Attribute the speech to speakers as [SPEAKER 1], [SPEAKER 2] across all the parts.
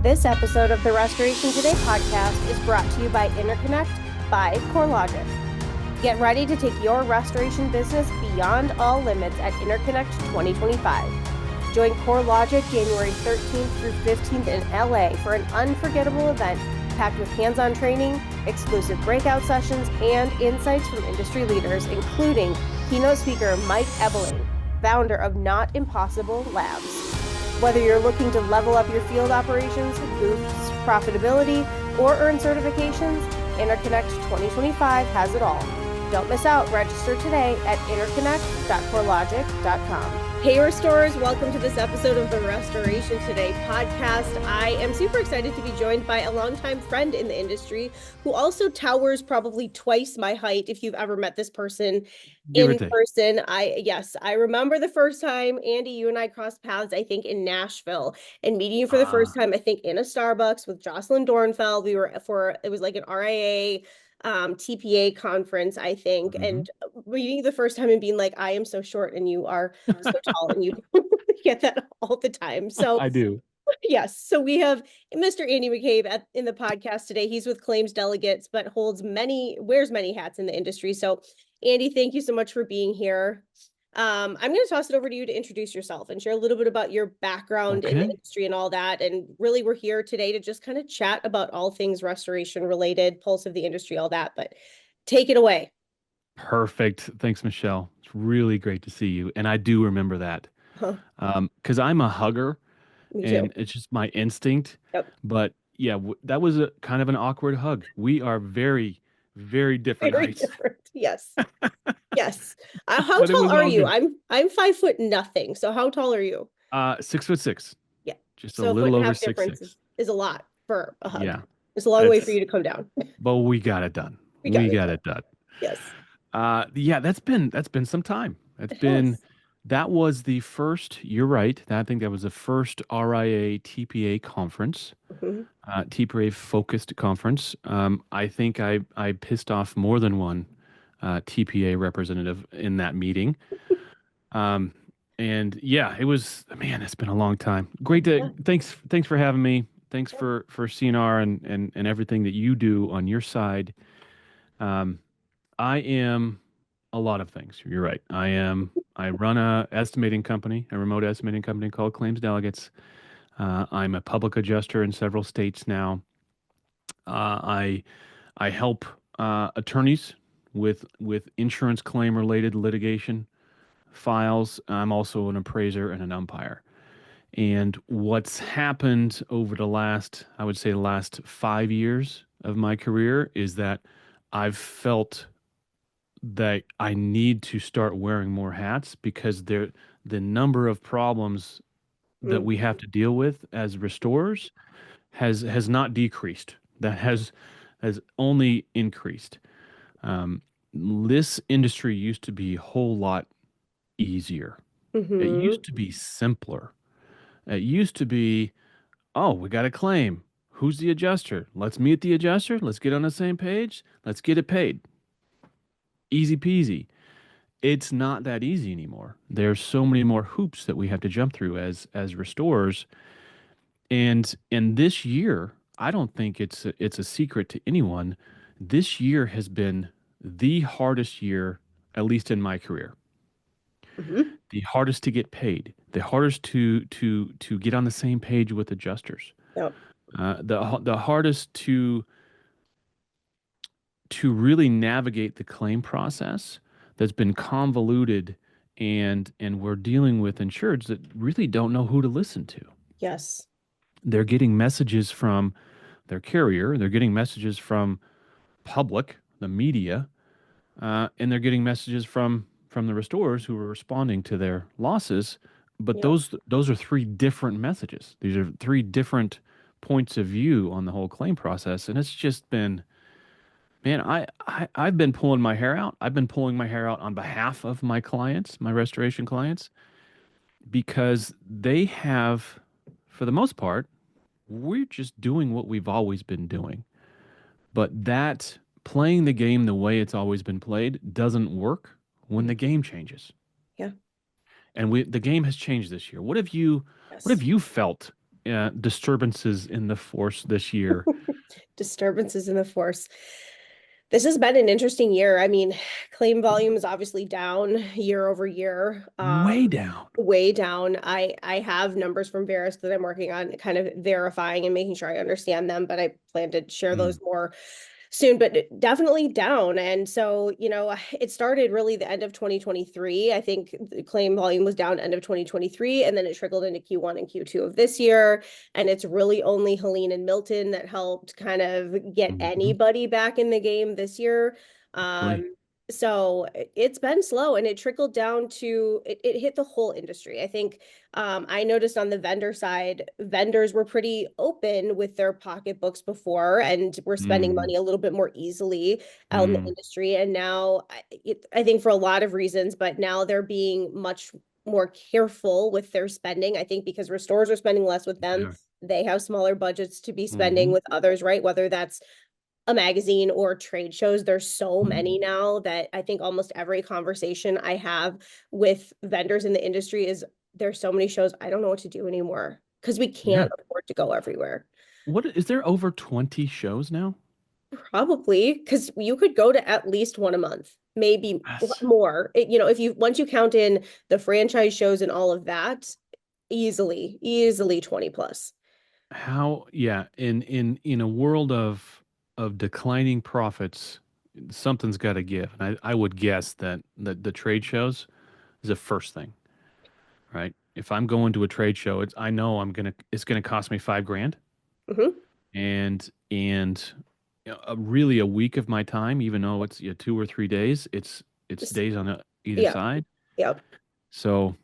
[SPEAKER 1] This episode of the Restoration Today podcast is brought to you by Interconnect by CoreLogic. Get ready to take your restoration business beyond all limits at Interconnect 2025. Join CoreLogic January 13th through 15th in LA for an unforgettable event packed with hands-on training, exclusive breakout sessions, and insights from industry leaders, including keynote speaker Mike Ebeling, founder of Not Impossible Labs. Whether you're looking to level up your field operations, boost profitability, or earn certifications, Interconnect 2025 has it all. Don't miss out. Register today at interconnect.corelogic.com. Hey, restorers, welcome to this episode of the Restoration Today podcast. I am super excited to be joined by a longtime friend in the industry who also towers probably twice my height if you've ever met this person in person. I remember the first time, Andy, you and I crossed paths, I think, in Nashville, and meeting you for the first time, I think, in a Starbucks with Jocelyn Dornfeld. It was like an RIA TPA conference, I think, and meeting you the first time and being like, I am so short and you are so tall, and you get that all the time. So
[SPEAKER 2] I do.
[SPEAKER 1] Yes. So we have Mr. Andy McCabe in the podcast today. He's with Claims Delegates, but wears many hats in the industry. So Andy, thank you so much for being here. I'm going to toss it over to you to introduce yourself and share a little bit about your background in the industry and all that. And really, we're here today to just kind of chat about all things restoration related, pulse of the industry, all that. But take it away.
[SPEAKER 2] Perfect. Thanks, Michelle. It's really great to see you. And I do remember that because I'm a hugger.
[SPEAKER 1] Me too.
[SPEAKER 2] And it's just my instinct.
[SPEAKER 1] Yep.
[SPEAKER 2] But yeah, that was a kind of an awkward hug. We are very, very different heights.
[SPEAKER 1] Different. Yes. Yes. How tall are you? I'm 5 foot nothing. So how tall are you?
[SPEAKER 2] 6'6".
[SPEAKER 1] Yeah.
[SPEAKER 2] Just a little over 6'6".
[SPEAKER 1] Is a lot for a hug.
[SPEAKER 2] Yeah.
[SPEAKER 1] It's a long way for you to come down.
[SPEAKER 2] But we got it done. We got it done.
[SPEAKER 1] Yes.
[SPEAKER 2] Yeah, that's been some time. That was the first, you're right. I think that was the first RIA TPA conference, TPA focused conference. I think I pissed off more than one TPA representative in that meeting. And yeah, it's been a long time. Great thanks for having me. Thanks for CNR and everything that you do on your side. I am a lot of things. You're right. I run a remote estimating company called Claims Delegates. I'm a public adjuster in several states now. I help attorneys with insurance claim related litigation files. I'm also an appraiser and an umpire. And what's happened over the last 5 years of my career is that I've felt that I need to start wearing more hats because the number of problems that we have to deal with as restorers has not decreased. That has only increased. This industry used to be a whole lot easier. It used to be simpler. It used to be, oh, we got a claim. Who's the adjuster? Let's meet the adjuster. Let's get on the same page. Let's get it paid. Easy peasy. It's not that easy anymore. There's so many more hoops that we have to jump through as restorers. And this year, I don't think it's a secret to anyone. This year has been the hardest year, at least in my career. The hardest to get paid, the hardest to get on the same page with adjusters.
[SPEAKER 1] Yep.
[SPEAKER 2] The hardest to really navigate the claim process that's been convoluted, and we're dealing with insureds that really don't know who to listen to.
[SPEAKER 1] Yes.
[SPEAKER 2] They're getting messages from their carrier, they're getting messages from public, the media, and they're getting messages from the restorers who are responding to their losses. But those are three different messages. These are three different points of view on the whole claim process, and it's just been, man, I've been pulling my hair out. I've been pulling my hair out on behalf of my clients, my restoration clients, because they have, for the most part, we're just doing what we've always been doing. But that playing the game the way it's always been played doesn't work when the game changes.
[SPEAKER 1] Yeah.
[SPEAKER 2] And the game has changed this year. What have you felt disturbances in the force this year.
[SPEAKER 1] Disturbances in the force. This has been an interesting year. I mean, claim volume is obviously down year over year.
[SPEAKER 2] Way down.
[SPEAKER 1] Way down. I have numbers from Verisk that I'm working on kind of verifying and making sure I understand them, but I plan to share
[SPEAKER 2] Mm,
[SPEAKER 1] those more soon, but definitely down. And so, it started really the end of 2023. I think the claim volume was down end of 2023, and then it trickled into Q1 and Q2 of this year. And it's really only Helene and Milton that helped kind of get
[SPEAKER 2] mhm.
[SPEAKER 1] anybody back in the game this year.
[SPEAKER 2] Boy.
[SPEAKER 1] So it's been slow, and it trickled down to it hit the whole industry. I think I noticed on the vendor side, vendors were pretty open with their pocketbooks before and were spending
[SPEAKER 2] Mm,
[SPEAKER 1] money a little bit more easily out in the
[SPEAKER 2] mm,
[SPEAKER 1] industry. And now, I think for a lot of reasons, but now they're being much more careful with their spending. I think because restores are spending less with them,
[SPEAKER 2] yeah.
[SPEAKER 1] they have smaller budgets to be spending
[SPEAKER 2] Hmm.
[SPEAKER 1] with others, right? Whether that's a magazine or trade shows. There's so many now that I think almost every conversation I have with vendors in the industry is there's so many shows. I don't know what to do anymore because we
[SPEAKER 2] Yeah.
[SPEAKER 1] can't afford to go everywhere.
[SPEAKER 2] What is there over 20 shows now?
[SPEAKER 1] Probably because you could go to at least one a month, maybe
[SPEAKER 2] Yes.
[SPEAKER 1] more. If you once you count in the franchise shows and all of that, easily 20 plus.
[SPEAKER 2] How, yeah, in a world of declining profits, something's got to give. And I would guess that the trade shows is the first thing, right? If I'm going to a trade show, I know it's gonna cost me 5 grand,
[SPEAKER 1] Hmm.
[SPEAKER 2] and really a week of my time, even though it's 2 or 3 days, it's
[SPEAKER 1] Just
[SPEAKER 2] days on either
[SPEAKER 1] yeah,
[SPEAKER 2] side.
[SPEAKER 1] yeah.
[SPEAKER 2] So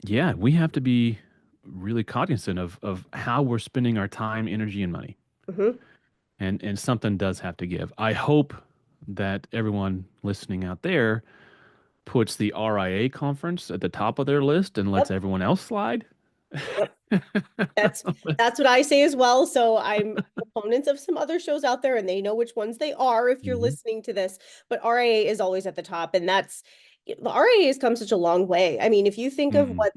[SPEAKER 2] yeah, we have to be really cognizant of how we're spending our time, energy, and money.
[SPEAKER 1] Hmm.
[SPEAKER 2] And something does have to give. I hope that everyone listening out there puts the RIA conference at the top of their list and lets
[SPEAKER 1] Yep.
[SPEAKER 2] everyone else slide.
[SPEAKER 1] Yep. That's that's what I say as well. So I'm proponents of some other shows out there, and they know which ones they are if you're
[SPEAKER 2] Hmm.
[SPEAKER 1] listening to this. But RIA is always at the top, and the RIA has come such a long way. I mean, if you think of
[SPEAKER 2] Mm,
[SPEAKER 1] what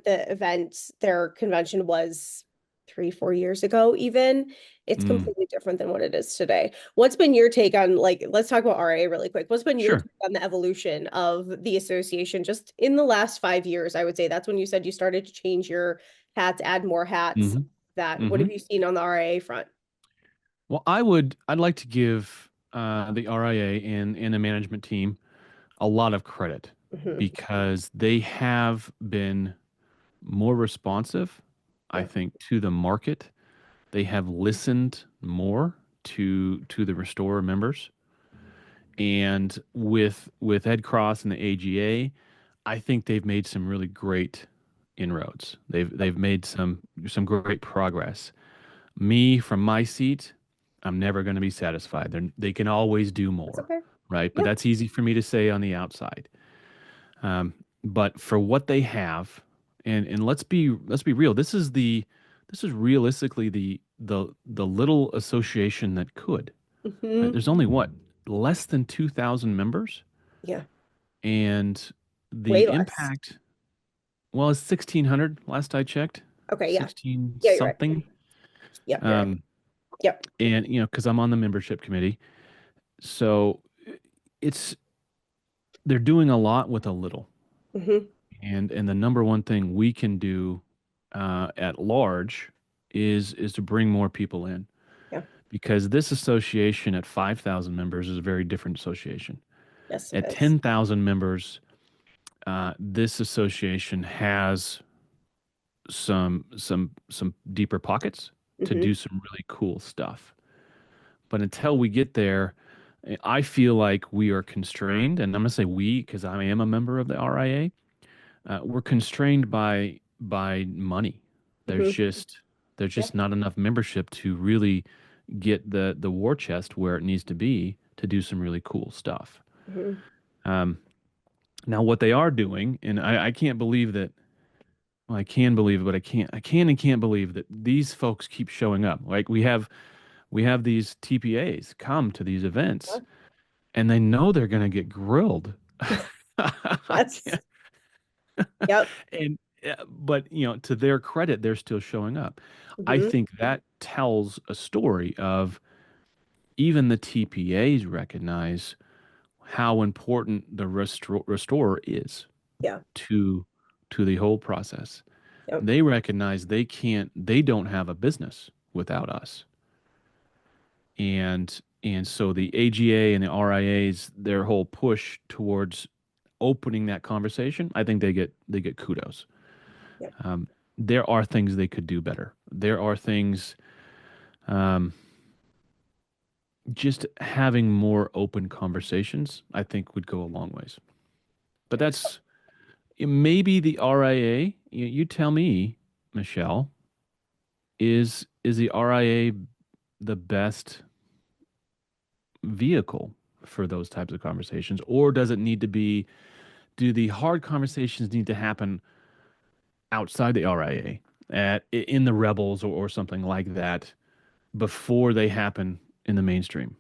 [SPEAKER 1] their convention was 3, 4 years ago, even, it's
[SPEAKER 2] mm.
[SPEAKER 1] completely different than what it is today. What's been your take on, like, let's talk about RIA really quick. What's been your
[SPEAKER 2] Sure.
[SPEAKER 1] take on the evolution of the association just in the last 5 years? I would say that's when you said you started to change your hats, add more hats.
[SPEAKER 2] Hmm.
[SPEAKER 1] That what
[SPEAKER 2] Hmm.
[SPEAKER 1] have you seen on the RIA front?
[SPEAKER 2] Well, I'd like to give the RIA and the management team a lot of credit
[SPEAKER 1] Hmm.
[SPEAKER 2] because they have been more responsive, I
[SPEAKER 1] Yeah.
[SPEAKER 2] think, to the market. They have listened more to the restorer members, and with Ed Cross and the AGA, I think they've made some really great inroads. They've made some great progress. Me, from my seat, I'm never going to be satisfied. They can always do
[SPEAKER 1] That's
[SPEAKER 2] more,
[SPEAKER 1] okay.
[SPEAKER 2] right? But
[SPEAKER 1] Yeah.
[SPEAKER 2] that's easy for me to say on the outside. Um, but for what they have, and let's be real. This is realistically the little association that could. Right?
[SPEAKER 1] Hmm.
[SPEAKER 2] There's only what, less than 2,000 members,
[SPEAKER 1] Yeah.
[SPEAKER 2] and
[SPEAKER 1] Way
[SPEAKER 2] the
[SPEAKER 1] less.
[SPEAKER 2] impact. Well, it's 1,600 last I checked,
[SPEAKER 1] Okay. Yeah.
[SPEAKER 2] 16
[SPEAKER 1] Yeah, you're right.
[SPEAKER 2] something.
[SPEAKER 1] Yep, you're right.
[SPEAKER 2] Um,
[SPEAKER 1] Yep.
[SPEAKER 2] and because I'm on the membership committee, so it's they're doing a lot with a little.
[SPEAKER 1] Hmm.
[SPEAKER 2] And the number one thing we can do at large is to bring more people in,
[SPEAKER 1] Yeah.
[SPEAKER 2] because this association at 5,000 members is a very different association.
[SPEAKER 1] Yes, it
[SPEAKER 2] At
[SPEAKER 1] is.
[SPEAKER 2] 10,000 members, this association has some deeper pockets to
[SPEAKER 1] Hmm.
[SPEAKER 2] do some really cool stuff. But until we get there, I feel like we are constrained, and I'm going to say we because I am a member of the RIA. We're constrained by money. There's
[SPEAKER 1] Hmm.
[SPEAKER 2] just there's
[SPEAKER 1] Yeah.
[SPEAKER 2] just not enough membership to really get the war chest where it needs to be to do some really cool stuff.
[SPEAKER 1] Hmm.
[SPEAKER 2] Um, Now, what they are doing, and I can't believe that. Well, I can believe it, but I can and can't believe that these folks keep showing up. Like we have these TPAs come to these events, and they know they're going to get grilled. I
[SPEAKER 1] Yes.
[SPEAKER 2] can't,
[SPEAKER 1] Yep.
[SPEAKER 2] and but to their credit, they're still showing up. I
[SPEAKER 1] Hmm.
[SPEAKER 2] think that tells a story of even the TPAs recognize how important the restorer is
[SPEAKER 1] Yeah.
[SPEAKER 2] to the whole process.
[SPEAKER 1] Yep.
[SPEAKER 2] They recognize they don't have a business without us. And so the AGA and the RIAs, their whole push towards opening that conversation, I think they get kudos.
[SPEAKER 1] Yep.
[SPEAKER 2] Um, there are things they could do better. There are things, um, just having more open conversations, I think would go a long ways. But that's maybe the RIA. You tell me, Michelle, is the RIA the best vehicle for those types of conversations, or does it need to be? Do the hard conversations need to happen outside the RIA, in the Rebels or something like that, before they happen in the mainstream?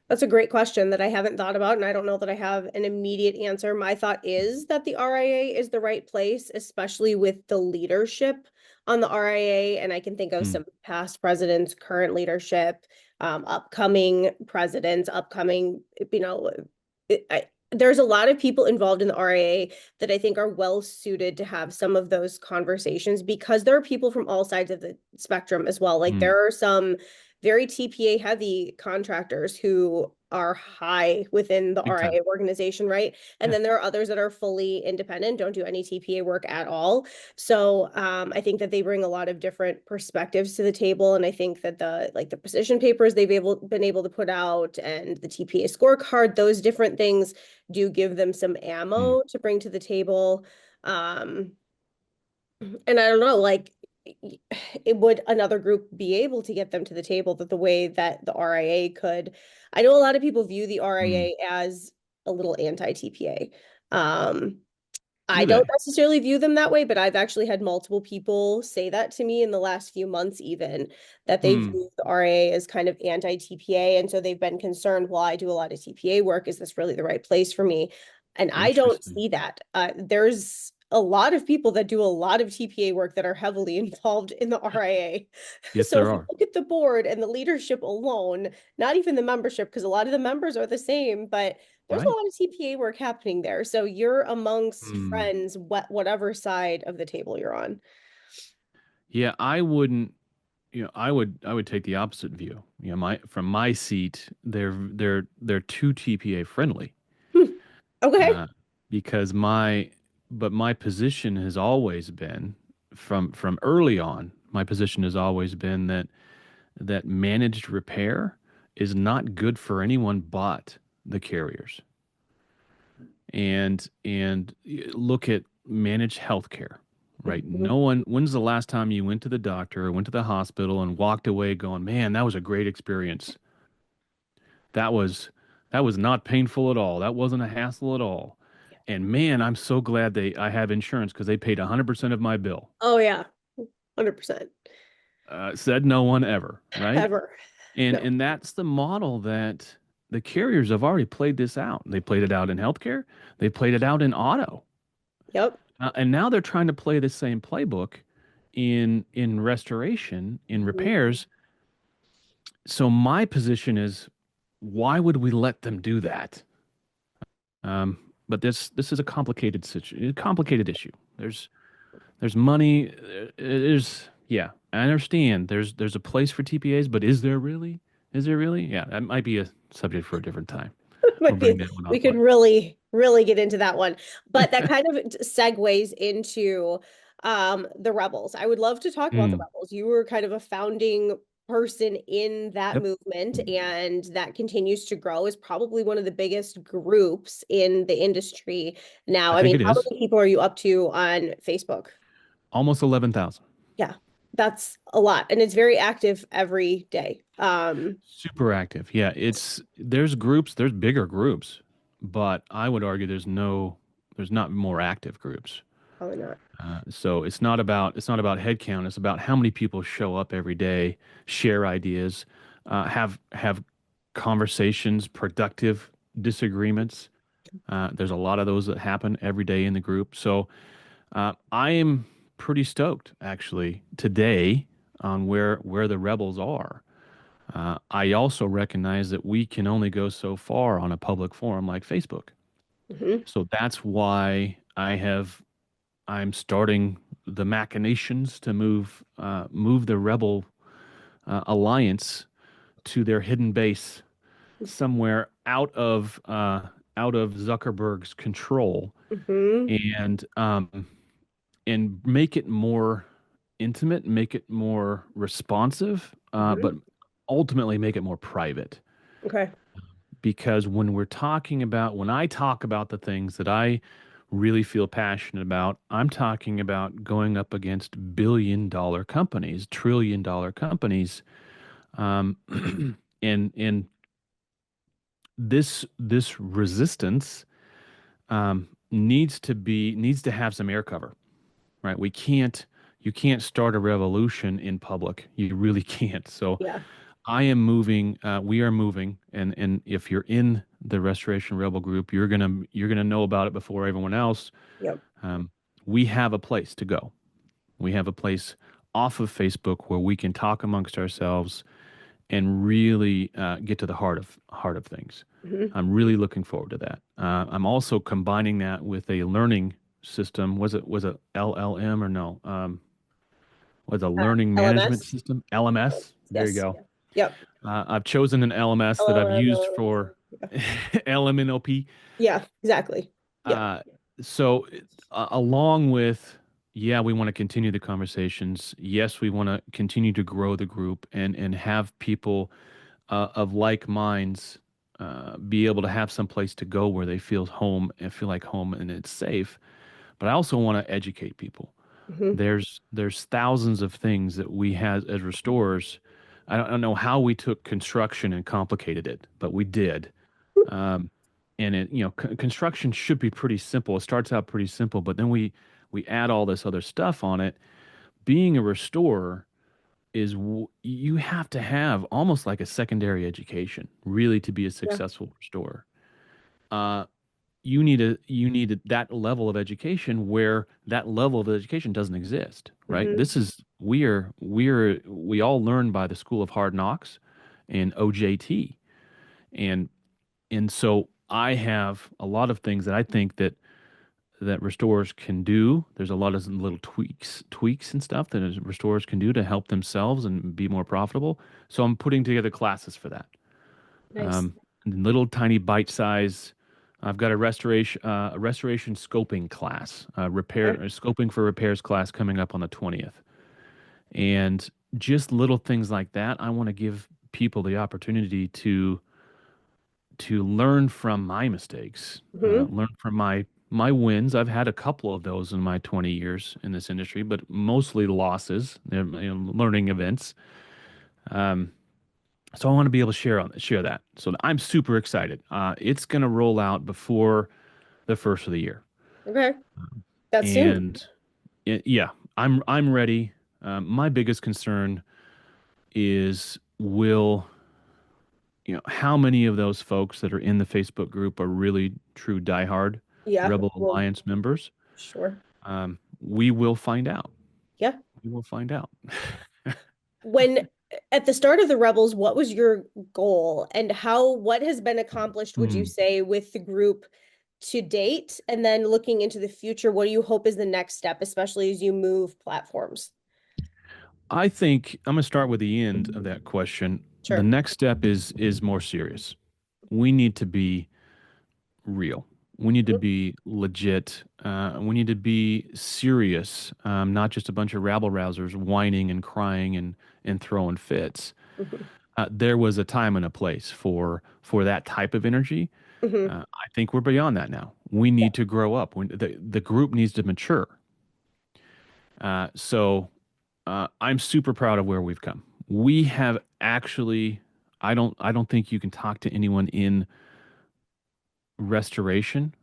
[SPEAKER 1] That's a great question that I haven't thought about, and I don't know that I have an immediate answer. My thought is that the RIA is the right place, especially with the leadership on the RIA. And I can think of
[SPEAKER 2] Hmm.
[SPEAKER 1] some past presidents, current leadership, upcoming presidents, upcoming, you know, there's a lot of people involved in the RIA that I think are well suited to have some of those conversations because there are people from all sides of the spectrum as well. Like
[SPEAKER 2] Hmm.
[SPEAKER 1] there are some very TPA heavy contractors who are high within the
[SPEAKER 2] Big time.
[SPEAKER 1] RIA organization, right? And
[SPEAKER 2] Yeah.
[SPEAKER 1] then there are others that are fully independent, don't do any TPA work at all. So I think that they bring a lot of different perspectives to the table. And I think that the position papers been able to put out and the TPA scorecard, those different things do give them some
[SPEAKER 2] Hmm.
[SPEAKER 1] ammo to bring to the table. Um, and I don't know, like, it would another group be able to get them to the table that the way that the RIA could? I know a lot of people view the
[SPEAKER 2] Hmm.
[SPEAKER 1] RIA as a little anti-TPA. Um, I
[SPEAKER 2] Do
[SPEAKER 1] don't
[SPEAKER 2] they?
[SPEAKER 1] necessarily view them that way, but I've actually had multiple people say that to me in the last few months, even that they
[SPEAKER 2] Hmm.
[SPEAKER 1] view the RIA as kind of anti-TPA. And so they've been concerned, well, I do a lot of TPA work. Is this really the right place for me? And I don't
[SPEAKER 2] Interesting.
[SPEAKER 1] see that. There's a lot of people that do a lot of TPA work that are heavily involved in the RIA.
[SPEAKER 2] Yes,
[SPEAKER 1] So
[SPEAKER 2] there
[SPEAKER 1] if you
[SPEAKER 2] are.
[SPEAKER 1] look at the board and the leadership alone, not even the membership, because a lot of the members are the same, but there's a
[SPEAKER 2] Right.
[SPEAKER 1] lot of TPA work happening there. So you're amongst
[SPEAKER 2] Hmm.
[SPEAKER 1] friends, whatever side of the table you're on.
[SPEAKER 2] Yeah, I wouldn't. I would take the opposite view. My from my seat, they're too TPA friendly.
[SPEAKER 1] Hmm. Okay.
[SPEAKER 2] uh, because my position has always been, from early on, my position has always been that managed repair is not good for anyone but the carriers. And look at managed healthcare, right?
[SPEAKER 1] Mhm.
[SPEAKER 2] No one, when's the last time you went to the doctor or went to the hospital and walked away going, man, that was a great experience. That was that was not painful at all. That wasn't a hassle at all. And man, I'm so glad I have insurance because they paid 100% of my bill.
[SPEAKER 1] Oh yeah, 100%.
[SPEAKER 2] Said no one ever, right?
[SPEAKER 1] Ever.
[SPEAKER 2] And
[SPEAKER 1] No.
[SPEAKER 2] and that's the model that the carriers have already played this out. They played it out in healthcare. They played it out in auto.
[SPEAKER 1] Yep.
[SPEAKER 2] And now they're trying to play the same playbook in restoration, in
[SPEAKER 1] Mhm.
[SPEAKER 2] repairs. So my position is, why would we let them do that? But this is a complicated issue. There's money. There's yeah. I understand. There's a place for TPAs, but is there really? Is there really? Yeah, that might be a subject for a different time. We'll
[SPEAKER 1] Might
[SPEAKER 2] bring
[SPEAKER 1] be,
[SPEAKER 2] that one
[SPEAKER 1] we could
[SPEAKER 2] offline.
[SPEAKER 1] really, really get into that one. But that kind of segues into the Rebels. I would love to talk about the
[SPEAKER 2] Mm,
[SPEAKER 1] Rebels. You were kind of a founding person in that
[SPEAKER 2] yep,
[SPEAKER 1] movement, and that continues to grow, is probably one of the biggest groups in the industry now.
[SPEAKER 2] I
[SPEAKER 1] I
[SPEAKER 2] think
[SPEAKER 1] mean,
[SPEAKER 2] it
[SPEAKER 1] how
[SPEAKER 2] is
[SPEAKER 1] many people are you up to on Facebook?
[SPEAKER 2] almost 11,000.
[SPEAKER 1] Yeah, that's a lot. And it's very active every day.
[SPEAKER 2] Super active. Yeah, there's groups, there's bigger groups, but I would argue there's not more active groups.
[SPEAKER 1] Probably not.
[SPEAKER 2] So it's not about head count. It's about how many people show up every day, share ideas, have conversations, productive disagreements. There's a lot of those that happen every day in the group. So I am pretty stoked actually today on where the rebels are. I also recognize that we can only go so far on a public forum like Facebook.
[SPEAKER 1] Hmm.
[SPEAKER 2] So that's why I'm starting the machinations to move the rebel alliance to their hidden base somewhere out of Zuckerberg's control,
[SPEAKER 1] Hmm.
[SPEAKER 2] and make it more intimate, make it more responsive, but
[SPEAKER 1] Hmm.
[SPEAKER 2] ultimately make it more private.
[SPEAKER 1] Okay.
[SPEAKER 2] Because when I talk about the things that I really feel passionate about, I'm talking about going up against billion-dollar companies, trillion-dollar companies, um, and this resistance needs to have some air cover, right? You can't start a revolution in public. You really can't. So
[SPEAKER 1] Yeah.
[SPEAKER 2] we are moving, and if you're in the Restoration Rebel group, you're gonna know about it before everyone else.
[SPEAKER 1] Yep.
[SPEAKER 2] Um, we have a place to go. We have a place off of Facebook where we can talk amongst ourselves and really get to the heart of things.
[SPEAKER 1] Hmm.
[SPEAKER 2] I'm really looking forward to that. I'm also combining that with a learning system. Was it LLM or no? Was a learning management
[SPEAKER 1] LMS.
[SPEAKER 2] system, LMS. There you
[SPEAKER 1] Yes.
[SPEAKER 2] go.
[SPEAKER 1] Yeah. Yep.
[SPEAKER 2] I've chosen an LMS that I've used for
[SPEAKER 1] Yeah.
[SPEAKER 2] LMNOP.
[SPEAKER 1] Yeah. Exactly. Yep.
[SPEAKER 2] Uh, so, along with, yeah, we want to continue the conversations. Yes, we want to continue to grow the group and have people of like minds be able to have some place to go where they feel home and feel like home and it's safe. But I also want to educate people.
[SPEAKER 1] Hmm.
[SPEAKER 2] There's thousands of things that we have as restorers. I don't know how we took construction and complicated it, but we did. Um, and construction should be pretty simple. It starts out pretty simple, but then we add all this other stuff on it. Being a restorer you have to have almost like a secondary education really to be a
[SPEAKER 1] Yeah.
[SPEAKER 2] successful restorer. Uh, you need that level of education where that level of education doesn't exist, right?
[SPEAKER 1] Hmm.
[SPEAKER 2] We all learn by the School of Hard Knocks and OJT, and so I have a lot of things that I think that restorers can do. There's a lot of little tweaks and stuff that restorers can do to help themselves and be more profitable. So I'm putting together classes for that.
[SPEAKER 1] Nice.
[SPEAKER 2] Um, little tiny bite size. I've got a restoration scoping class, repair
[SPEAKER 1] Okay.
[SPEAKER 2] scoping for repairs class coming up on the 20th, and just little things like that. I want to give people the opportunity to learn from my mistakes,
[SPEAKER 1] Hmm.
[SPEAKER 2] learn from my wins. I've had a couple of those in my 20 years in this industry, but mostly losses, learning events. Um, so I want to be able to share that. So I'm super excited. It's going to roll out before the first of the year,
[SPEAKER 1] Okay. That's soon.
[SPEAKER 2] and yeah, I'm ready. My biggest concern is will how many of those folks that are in the Facebook group are really true diehard
[SPEAKER 1] Yeah.
[SPEAKER 2] Rebel
[SPEAKER 1] Well,
[SPEAKER 2] Alliance members?
[SPEAKER 1] sure.
[SPEAKER 2] We will find out.
[SPEAKER 1] Yeah.
[SPEAKER 2] We will find out.
[SPEAKER 1] When at the start of the Rebels, what was your goal and what has been accomplished, would you
[SPEAKER 2] Hmm.
[SPEAKER 1] say, with the group to date? And then looking into the future, what do you hope is the next step, especially as you move platforms?
[SPEAKER 2] I think I'm going to start with the end of that question. The
[SPEAKER 1] Sure.
[SPEAKER 2] next step is more serious. We need to be real. We need to
[SPEAKER 1] Mhm.
[SPEAKER 2] be legit. We need to be serious, not just a bunch of rabble rousers whining and crying and throwing fits.
[SPEAKER 1] Mhm.
[SPEAKER 2] There was a time and a place for that type of energy.
[SPEAKER 1] Mhm.
[SPEAKER 2] I think we're beyond that now. We
[SPEAKER 1] Yeah.
[SPEAKER 2] need to grow up. The group needs to mature. So I'm super proud of where we've come. We have actually. I don't think you can talk to anyone in restoration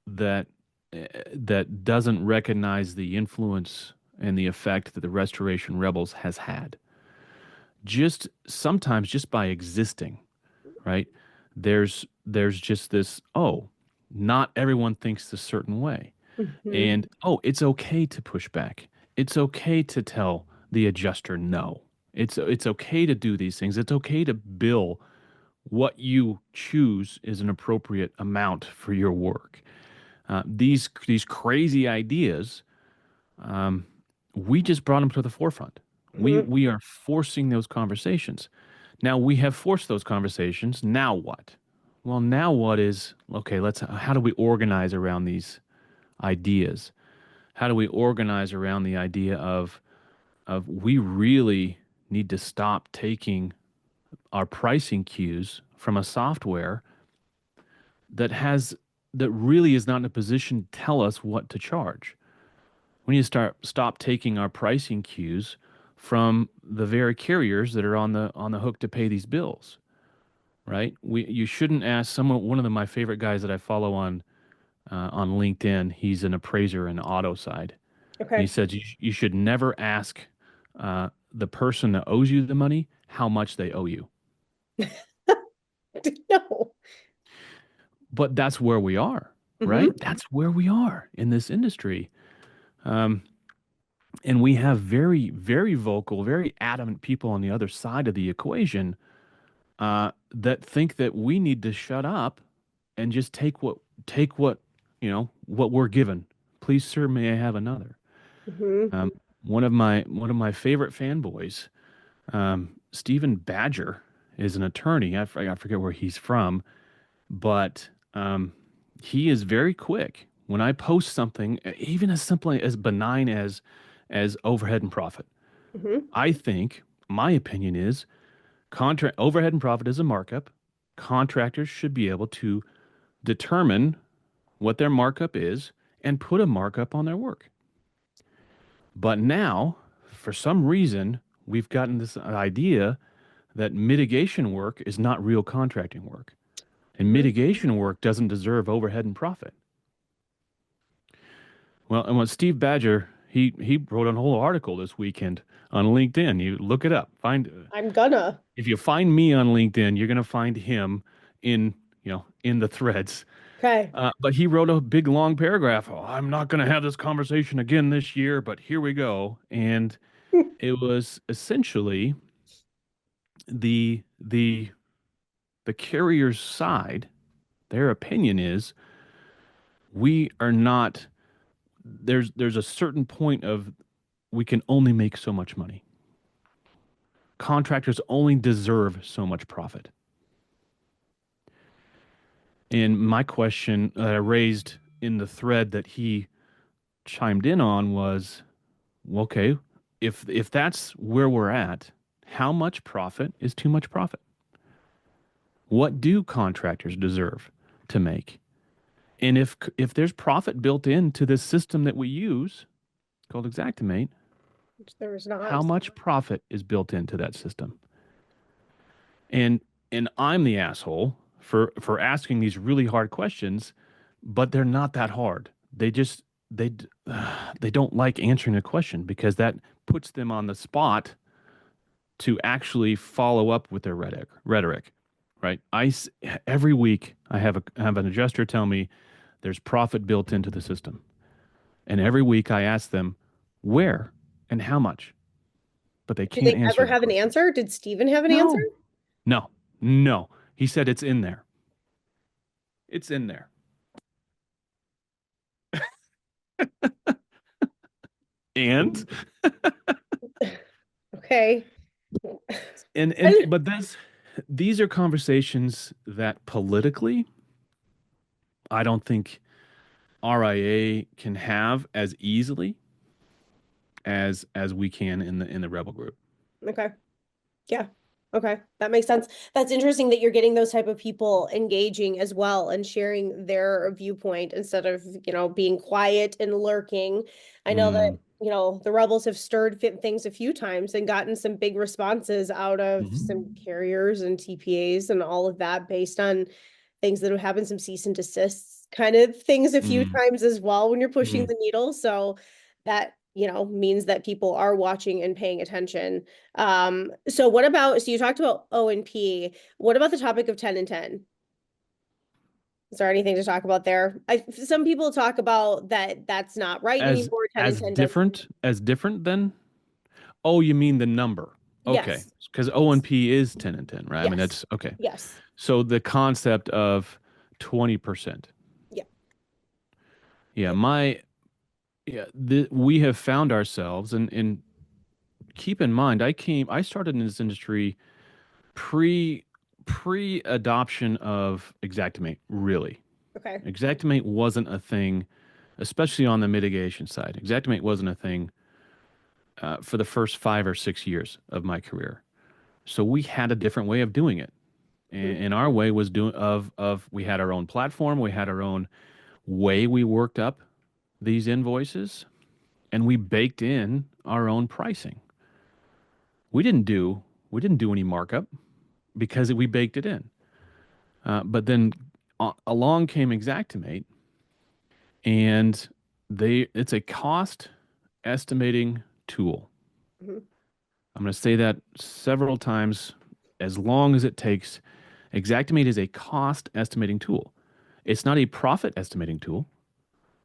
[SPEAKER 2] that that doesn't recognize the influence and the effect that the Restoration Rebels has had. Just sometimes just by existing, right? There's just this, oh, not everyone thinks a certain way.
[SPEAKER 1] Mm-hmm.
[SPEAKER 2] And oh, it's okay to push back. It's okay to tell the adjuster no. It's okay to do these things. It's okay to bill what you choose is an appropriate amount for your work. These crazy ideas, um, we just brought them to the forefront.
[SPEAKER 1] Mm-hmm.
[SPEAKER 2] We are forcing those conversations. Now we have forced those conversations. Now what? Well, now what is okay? How do we organize around these ideas? How do we organize around the idea of we really need to stop taking our pricing cues from a software that has that really is not in a position to tell us what to charge. We need to stop taking our pricing cues from the very carriers that are on the hook to pay these bills, right? You shouldn't ask someone. One of my favorite guys that I follow on LinkedIn. He's an appraiser in the auto side. And he
[SPEAKER 1] Okay.
[SPEAKER 2] says you should never ask the person that owes you the money how much they owe you.
[SPEAKER 1] No.
[SPEAKER 2] But that's where we are, right?
[SPEAKER 1] Mm-hmm.
[SPEAKER 2] That's where we are in this industry. Um, and we have very, very vocal, very adamant people on the other side of the equation that think that we need to shut up and just take what what we're given. Please, sir, may I have another?
[SPEAKER 1] Mm-hmm.
[SPEAKER 2] Um, one of my favorite fanboys, Stephen Badger, is an attorney. I forget where he's from, but he is very quick. When I post something, even as simple as benign as overhead and profit,
[SPEAKER 1] Mm-hmm.
[SPEAKER 2] I think my opinion is contract overhead and profit is a markup. Contractors should be able to determine what their markup is and put a markup on their work. But now, for some reason, we've gotten this idea that mitigation work is not real contracting work. And
[SPEAKER 1] Mm-hmm.
[SPEAKER 2] mitigation work doesn't deserve overhead and profit. Well, and what Steve Badger, he wrote a whole article this weekend on LinkedIn. You look it up.
[SPEAKER 1] I'm gonna.
[SPEAKER 2] If you find me on LinkedIn, you're gonna find him in in the threads.
[SPEAKER 1] Okay.
[SPEAKER 2] But he wrote a big long paragraph. Oh, I'm not gonna have this conversation again this year, but here we go. And it was essentially the the carrier's side. Their opinion is we are not. There's a certain point of we can only make so much money. Contractors only deserve so much profit. And my question that I raised in the thread that he chimed in on was, well, okay, if that's where we're at, how much profit is too much profit? What do contractors deserve to make? And if there's profit built into this system that we use called Xactimate,
[SPEAKER 1] Which there was
[SPEAKER 2] how
[SPEAKER 1] not.
[SPEAKER 2] much profit is built into that system? And I'm the asshole for asking these really hard questions, but they're not that hard. They don't like answering a question because that puts them on the spot to actually follow up with their rhetoric, right? Every week I have an adjuster tell me there's profit built into the system. And every week I ask them where and how much, but they
[SPEAKER 1] Did
[SPEAKER 2] can't
[SPEAKER 1] they
[SPEAKER 2] answer
[SPEAKER 1] ever
[SPEAKER 2] that
[SPEAKER 1] have an
[SPEAKER 2] question.
[SPEAKER 1] answer? Did Steven have an answer?
[SPEAKER 2] No, no, no. He said it's in there. It's in there. And
[SPEAKER 1] Okay.
[SPEAKER 2] and but these are conversations that politically I don't think RIA can have as easily as we can in the rebel group.
[SPEAKER 1] Okay. Yeah. Okay. That makes sense. That's interesting that you're getting those type of people engaging as well and sharing their viewpoint instead of, being quiet and lurking. I know that,
[SPEAKER 2] Mm,
[SPEAKER 1] the rebels have stirred things a few times and gotten some big responses out of some
[SPEAKER 2] mhm,
[SPEAKER 1] carriers and TPAs and all of that based on things that have happened, some cease and desists kind of things a few
[SPEAKER 2] mm,
[SPEAKER 1] times as well when you're pushing
[SPEAKER 2] mm.
[SPEAKER 1] the needle. So that, means that people are watching and paying attention. So you talked about O and P. What about the topic of 10 and 10? Is there anything to talk about there? Some people talk about that's not right
[SPEAKER 2] As
[SPEAKER 1] anymore. 10 and
[SPEAKER 2] as
[SPEAKER 1] 10 doesn't.
[SPEAKER 2] different than, oh, you mean the number. Okay.
[SPEAKER 1] Yes.
[SPEAKER 2] Because O and
[SPEAKER 1] Yes.
[SPEAKER 2] P is 10 and 10, right? I mean,
[SPEAKER 1] Yes.
[SPEAKER 2] that's okay.
[SPEAKER 1] Yes.
[SPEAKER 2] So the concept of 20%.
[SPEAKER 1] Yeah.
[SPEAKER 2] Yeah,
[SPEAKER 1] Yeah.
[SPEAKER 2] we have found ourselves, and keep in mind, I started in this industry pre pre adoption of Xactimate, really.
[SPEAKER 1] Okay.
[SPEAKER 2] Xactimate wasn't a thing, especially on the mitigation side. Xactimate wasn't a thing for the first 5 or 6 years of my career. So we had a different way of doing it.
[SPEAKER 1] Mhm.
[SPEAKER 2] And our way was doing of we had our own platform, we had our own way we worked up these invoices, and we baked in our own pricing. We didn't do any markup because we baked it in. But then along came Xactimate, and it's a cost estimating tool.
[SPEAKER 1] Mhm.
[SPEAKER 2] I'm going to say that several times as long as it takes. Xactimate is a cost estimating tool. It's not a profit estimating tool.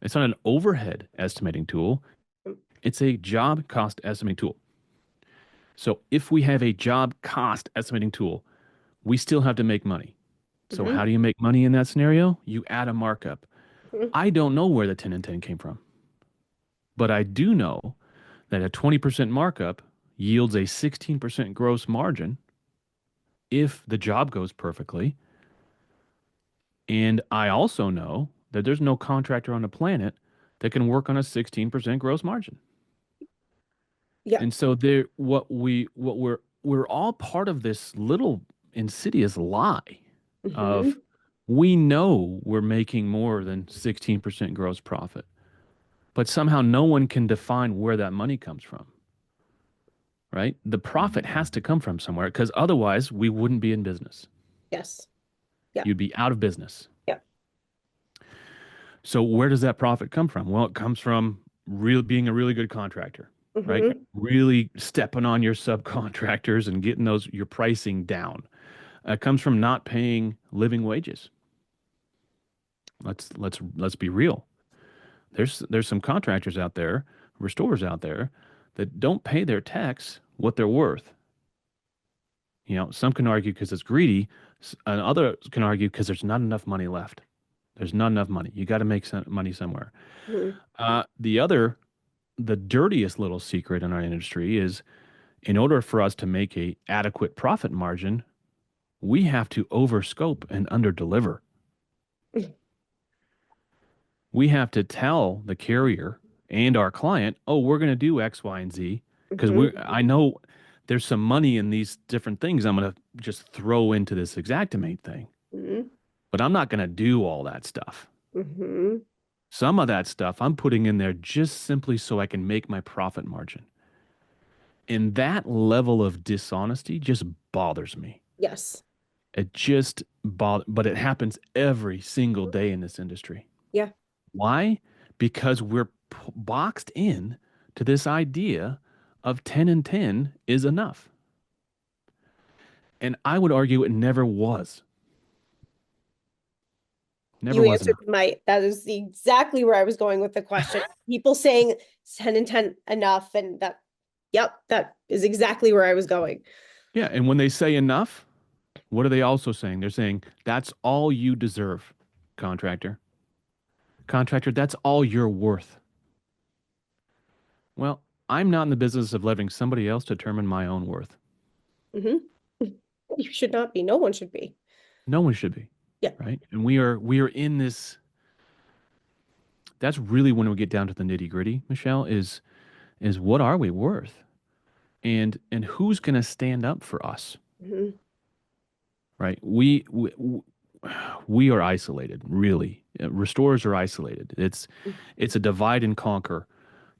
[SPEAKER 2] It's not an overhead estimating tool. It's a job cost estimating tool. So if we have a job cost estimating tool, we still have to make money. So
[SPEAKER 1] Mhm.
[SPEAKER 2] how do you make money in that scenario? You add a markup.
[SPEAKER 1] Mhm.
[SPEAKER 2] I don't know where the 10 and 10 came from, but I do know that a 20% markup yields a 16% gross margin if the job goes perfectly. And I also know that there's no contractor on the planet that can work on a 16% gross margin.
[SPEAKER 1] Yeah.
[SPEAKER 2] And so we're all part of this little insidious lie of
[SPEAKER 1] Mhm.
[SPEAKER 2] we know we're making more than 16% gross profit, but somehow no one can define where that money comes from, right? The profit has to come from somewhere because otherwise we wouldn't be in business.
[SPEAKER 1] Yes. Yeah.
[SPEAKER 2] You'd be out of business.
[SPEAKER 1] Yeah.
[SPEAKER 2] So where does that profit come from? Well, it comes from being a really good contractor, right?
[SPEAKER 1] Mhm.
[SPEAKER 2] Really stepping on your subcontractors and getting your pricing down. It comes from not paying living wages. Let's be real. There's some contractors out there, restorers out there that don't pay their techs what they're worth. Some can argue because it's greedy, and others can argue because there's not enough money left. There's not enough money. You got to make some money somewhere.
[SPEAKER 1] Mhm.
[SPEAKER 2] The dirtiest little secret in our industry is in order for us to make a adequate profit margin, we have to overscope and underdeliver. We have to tell the carrier and our client, "Oh, we're going to do X, Y, and Z because
[SPEAKER 1] Mhm.
[SPEAKER 2] I know there's some money in these different things I'm going to just throw into this Xactimate thing,
[SPEAKER 1] Mhm.
[SPEAKER 2] but I'm not going to do all that stuff.
[SPEAKER 1] Mhm.
[SPEAKER 2] Some of that stuff I'm putting in there just simply so I can make my profit margin." And that level of dishonesty just bothers me.
[SPEAKER 1] Yes.
[SPEAKER 2] But it happens every single day in this industry.
[SPEAKER 1] Yeah.
[SPEAKER 2] Why? Because we're boxed in to this idea of 10 and 10 is enough. And I would argue it never was. Never
[SPEAKER 1] You
[SPEAKER 2] was
[SPEAKER 1] answered
[SPEAKER 2] enough.
[SPEAKER 1] that is exactly where I was going with the question. People saying 10 and 10 enough, and yep, that is exactly where I was going.
[SPEAKER 2] Yeah. And when they say enough, what are they also saying? They're saying that's all you deserve, contractor. Contractor, that's all you're worth. Well, I'm not in the business of letting somebody else determine my own worth.
[SPEAKER 1] Hmm. You should not be. No one should be.
[SPEAKER 2] No one should be,
[SPEAKER 1] Yeah.
[SPEAKER 2] right? And we are in this. That's really when we get down to the nitty gritty, Michelle, is what are we worth, and who's going to stand up for us,
[SPEAKER 1] Hmm.
[SPEAKER 2] right? We are isolated, really. Restorers are isolated. It's a divide and conquer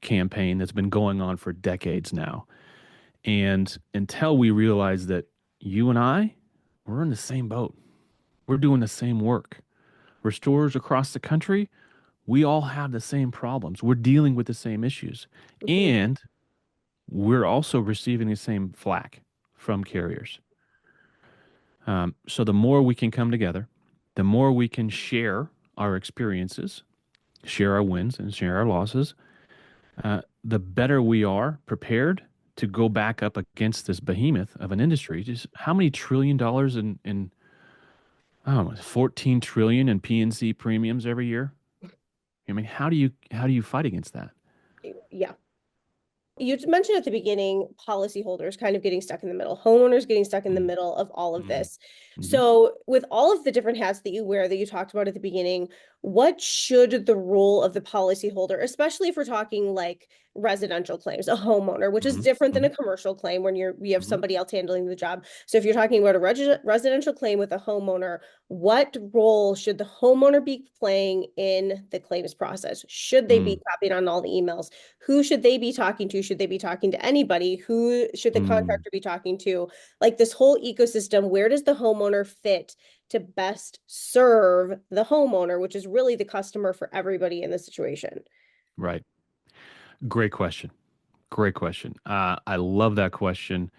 [SPEAKER 2] campaign that's been going on for decades now, and until we realize that you and I, we're in the same boat. We're doing the same work. Restorers across the country, we all have the same problems. We're dealing with the same issues.
[SPEAKER 1] Hmm.
[SPEAKER 2] And we're also receiving the same flack from carriers. So the more we can come together, the more we can share our experiences, share our wins, and share our losses, the better we are prepared to go back up against this behemoth of an industry. Just how many $1 trillion in I don't know, 14 trillion in PNC premiums every year? I mean, how do you fight against that?
[SPEAKER 1] Yeah. You mentioned at the beginning policyholders kind of getting stuck in the middle, homeowners getting stuck in the
[SPEAKER 2] Mm,
[SPEAKER 1] middle of all of
[SPEAKER 2] mhm,
[SPEAKER 1] this.
[SPEAKER 2] mhm,
[SPEAKER 1] So, with all of the different hats that you wear that you talked about at the beginning, what should the role of the policyholder, especially if we're talking like residential claims, a homeowner, which is
[SPEAKER 2] mhm,
[SPEAKER 1] different than a
[SPEAKER 2] mhm,
[SPEAKER 1] commercial claim when you have
[SPEAKER 2] mhm,
[SPEAKER 1] somebody else handling the job. So, if you're talking about a residential claim with a homeowner, what role should the homeowner be playing in the claims process? Should they be
[SPEAKER 2] mm,
[SPEAKER 1] copying on all the emails? Who should they be talking to? Should they be talking to anybody? Who should the
[SPEAKER 2] mm.
[SPEAKER 1] contractor be talking to? Like this whole ecosystem, where does the homeowner fit to best serve the homeowner, which is really the customer for everybody in the situation?
[SPEAKER 2] Right. Great question. Great question. I love that question.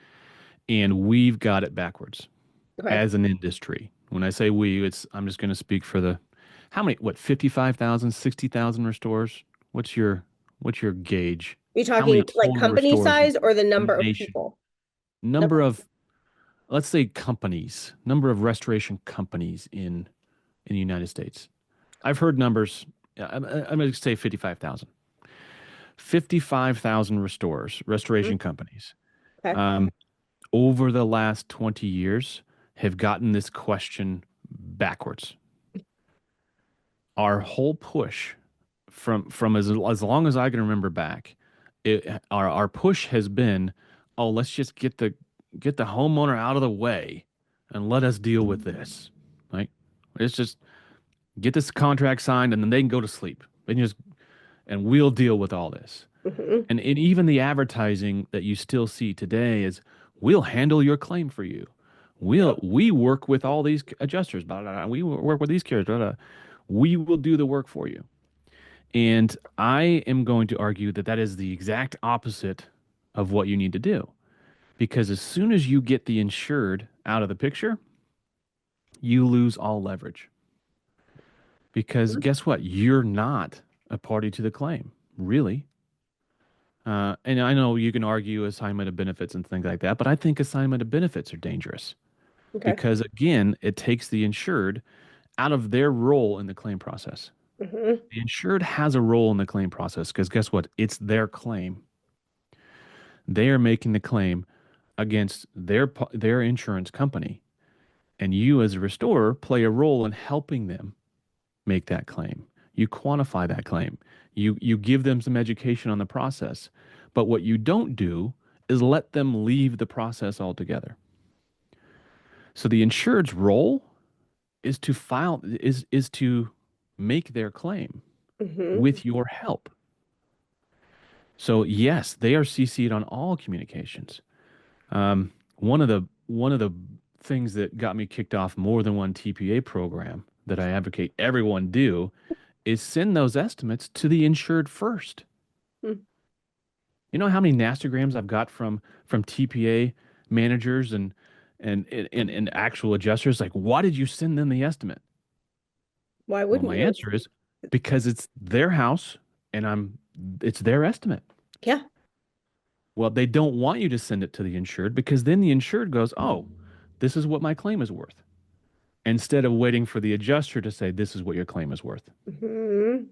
[SPEAKER 2] And we've got it backwards
[SPEAKER 1] Okay.
[SPEAKER 2] as an industry. When I say we, I'm just going to speak for the how many, what, 55,000, 60,000 restores? What's your gauge?
[SPEAKER 1] Are you
[SPEAKER 2] How
[SPEAKER 1] talking
[SPEAKER 2] many
[SPEAKER 1] like
[SPEAKER 2] total
[SPEAKER 1] company
[SPEAKER 2] restores
[SPEAKER 1] size or the number of
[SPEAKER 2] nation?
[SPEAKER 1] people?
[SPEAKER 2] Number
[SPEAKER 1] Number.
[SPEAKER 2] of, let's say companies, number of restoration companies in the United States. I've heard numbers. I'm going to say 55,000. 55,000
[SPEAKER 1] Mhm.
[SPEAKER 2] restoration companies.
[SPEAKER 1] Okay.
[SPEAKER 2] Um, over the last 20 years have gotten this question backwards. Our whole push from as long as I can remember back, our push has been, oh, let's just get the homeowner out of the way and let us deal with this. Right? It's just get this contract signed and then they can go to sleep. They can just and we'll deal with all this.
[SPEAKER 1] Hmm.
[SPEAKER 2] And even the advertising that you still see today is we'll handle your claim for you.
[SPEAKER 1] Yep.
[SPEAKER 2] We work with all these adjusters. Blah, blah, blah. We work with these carriers. Blah, blah. We will do the work for you. And I am going to argue that that is the exact opposite of what you need to do. Because as soon as you get the insured out of the picture, you lose all leverage. Because guess what? You're not a party to the claim, really. And I know you can argue assignment of benefits and things like that, but I think assignment of benefits are dangerous
[SPEAKER 1] Okay.
[SPEAKER 2] because, again, it takes the insured out of their role in the claim process.
[SPEAKER 1] Hmm.
[SPEAKER 2] The insured has a role in the claim process because guess what? It's their claim. They are making the claim against their insurance company, and you, as a restorer, play a role in helping them make that claim. You quantify that claim. You give them some education on the process. But what you don't do is let them leave the process altogether. So the insured's role is to make their claim
[SPEAKER 1] Hmm.
[SPEAKER 2] with your help. So yes, they are CC'd on all communications. One of the things that got me kicked off more than one TPA program that I advocate everyone do is send those estimates to the insured first. You know how many nastograms I've got from TPA managers and actual adjusters? Like, why did you send them the estimate?
[SPEAKER 1] Why
[SPEAKER 2] Well,
[SPEAKER 1] wouldn't
[SPEAKER 2] my
[SPEAKER 1] you?
[SPEAKER 2] answer is because it's their house and it's their estimate.
[SPEAKER 1] Yeah.
[SPEAKER 2] Well, they don't want you to send it to the insured because then the insured goes, "Oh, this is what my claim is worth." Instead of waiting for the adjuster to say, "This is what your claim is worth."
[SPEAKER 1] Hmm.